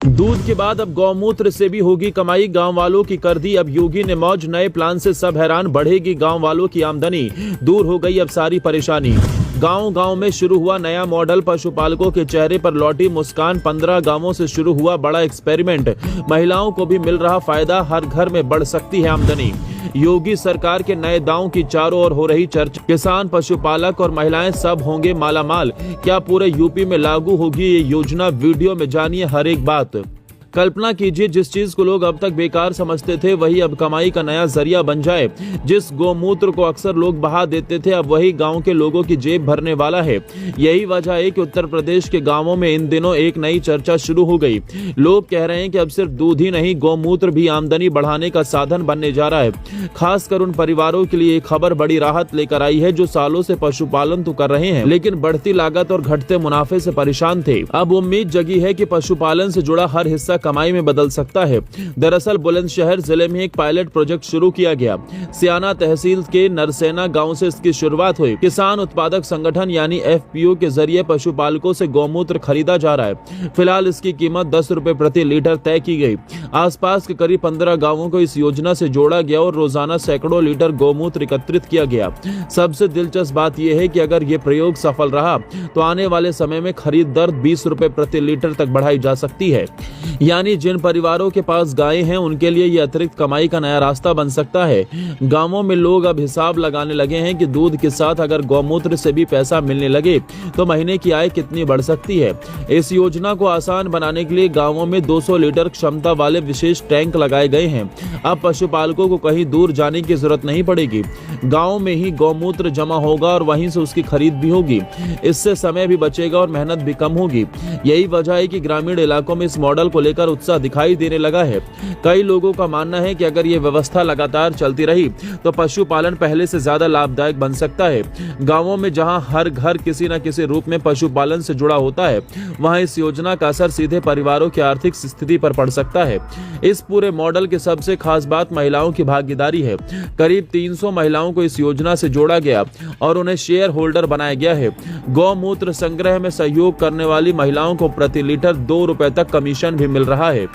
दूध के बाद अब गौमूत्र से भी होगी कमाई, गांव वालों की कर दी अब योगी ने मौज, नए प्लान से सब हैरान, बढ़ेगी गांव वालों की आमदनी, दूर हो गई अब सारी परेशानी। गांव-गांव में शुरू हुआ नया मॉडल, पशुपालकों के चेहरे पर लौटी मुस्कान, 15 गांवों से शुरू हुआ बड़ा एक्सपेरिमेंट, महिलाओं को भी मिल रहा फायदा, हर घर में बढ़ सकती है आमदनी। योगी सरकार के नए दांव की चारों ओर हो रही चर्चा, किसान, पशुपालक और महिलाएं सब होंगे मालामाल, क्या पूरे यूपी में लागू होगी ये योजना? वीडियो में जानिए हर एक बात। कल्पना कीजिए, जिस चीज को लोग अब तक बेकार समझते थे वही अब कमाई का नया जरिया बन जाए। जिस गौमूत्र को अक्सर लोग बहा देते थे अब वही गांव के लोगों की जेब भरने वाला है। यही वजह है कि उत्तर प्रदेश के गांवों में इन दिनों एक नई चर्चा शुरू हो गई। लोग कह रहे हैं कि अब सिर्फ दूध ही नहीं, गौमूत्र भी आमदनी बढ़ाने का साधन बनने जा रहा है। खासकर उन परिवारों के लिए खबर बड़ी राहत लेकर आई है जो सालों से पशुपालन तो कर रहे हैं लेकिन बढ़ती लागत और घटते मुनाफे से परेशान थे। अब उम्मीद जगी है कि पशुपालन से जुड़ा हर हिस्सा कमाई में बदल सकता है। दरअसल बुलंदशहर जिले में एक पायलट प्रोजेक्ट शुरू किया गया। सियाना तहसील के नरसेना गांव से इसकी शुरुआत हुई। किसान उत्पादक संगठन यानी एफपीओ के जरिए पशुपालकों से गौमूत्र खरीदा जा रहा है। फिलहाल इसकी कीमत 10 रुपए प्रति लीटर तय की गई। आसपास के करीब 15 गांवों को इस योजना से जोड़ा गया और रोजाना सैकड़ों लीटर गौमूत्र एकत्रित किया गया। सबसे दिलचस्प बात यह है कि अगर ये प्रयोग सफल रहा तो आने वाले समय में खरीद दर 20 रुपए प्रति लीटर तक बढ़ाई जा सकती है। यानी जिन परिवारों के पास गायें हैं उनके लिए ये अतिरिक्त कमाई का नया रास्ता बन सकता है। गांवों में लोग अब हिसाब लगाने लगे हैं कि दूध के साथ अगर गौमूत्र से भी पैसा मिलने लगे तो महीने की आय कितनी बढ़ सकती है। इस योजना को आसान बनाने के लिए गांवों में 200 लीटर क्षमता वाले विशेष टैंक लगाए गए हैं। अब पशुपालकों को कहीं दूर जाने की जरूरत नहीं पड़ेगी। गाँव में ही गौमूत्र जमा होगा और वहीं से उसकी खरीद भी होगी। इससे समय भी बचेगा और मेहनत भी कम होगी। यही वजह है कि ग्रामीण इलाकों में इस मॉडल को लेकर उत्साह दिखाई देने लगा है। कई लोगों का मानना है कि अगर ये व्यवस्था लगातार चलती रही तो पशुपालन पहले से ज्यादा लाभदायक बन सकता है। गांवों में जहां हर घर किसी न किसी रूप में पशुपालन से जुड़ा होता है वहां इस योजना का असर सीधे परिवारों की आर्थिक स्थिति पर पड़ सकता है। इस पूरे मॉडल की सबसे खास बात महिलाओं की भागीदारी है। करीब 300 महिलाओं को इस योजना से जोड़ा गया और उन्हें शेयर होल्डर बनाया गया है। गौमूत्र संग्रह में सहयोग करने वाली महिलाओं को प्रति लीटर 2 रुपए तक कमीशन भी मिल रहा है।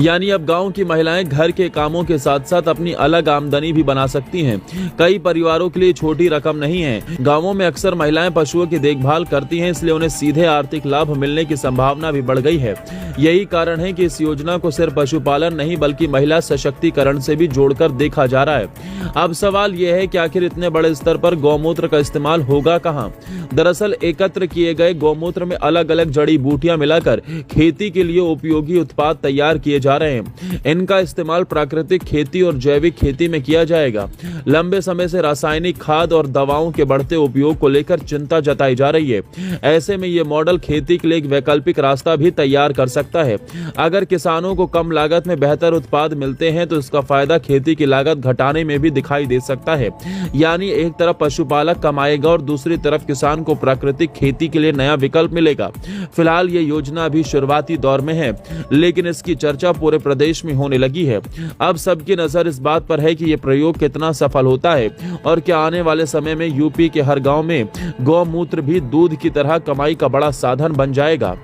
यानी अब गांव की महिलाएं घर के कामों के साथ साथ अपनी अलग आमदनी भी बना सकती हैं। कई परिवारों के लिए छोटी रकम नहीं है। गांवों में अक्सर महिलाएं पशुओं की देखभाल करती हैं, इसलिए उन्हें सीधे आर्थिक लाभ मिलने की संभावना भी बढ़ गई है। यही कारण है कि इस योजना को सिर्फ पशुपालन नहीं बल्कि महिला सशक्तिकरण से भी जोड़कर देखा जा रहा है। अब सवाल यह है कि आखिर इतने बड़े स्तर पर गौमूत्र का इस्तेमाल होगा कहां? दरअसल एकत्र किए गए गौमूत्र में अलग अलग जड़ी बूटियां मिलाकर खेती के लिए उपयोगी उत्पाद तैयार किए जा रहे हैं। इनका इस्तेमाल प्राकृतिक खेती और जैविक खेती में किया जाएगा। लंबे समय से रासायनिक खाद और दवाओं के बढ़ते उपयोग को लेकर चिंता जताई जा रही है। ऐसे में ये मॉडल खेती के लिए एक वैकल्पिक रास्ता भी तैयार कर सकता है। अगर किसानों को कम लागत में बेहतर उत्पाद मिलते हैं तो इसका फायदा खेती की लागत घटाने में भी दिखाई दे सकता है। यानी एक तरफ पशुपालक कमाएगा और दूसरी तरफ किसान को प्राकृतिक खेती के लिए नया विकल्प मिलेगा। फिलहाल ये योजना अभी शुरुआती दौर में है लेकिन इसकी चर्चा पूरे प्रदेश में होने लगी है। अब सबकी नजर इस बात पर है कि यह प्रयोग कितना सफल होता है और क्या आने वाले समय में यूपी के हर गांव में गौमूत्र भी दूध की तरह कमाई का बड़ा साधन बन जाएगा।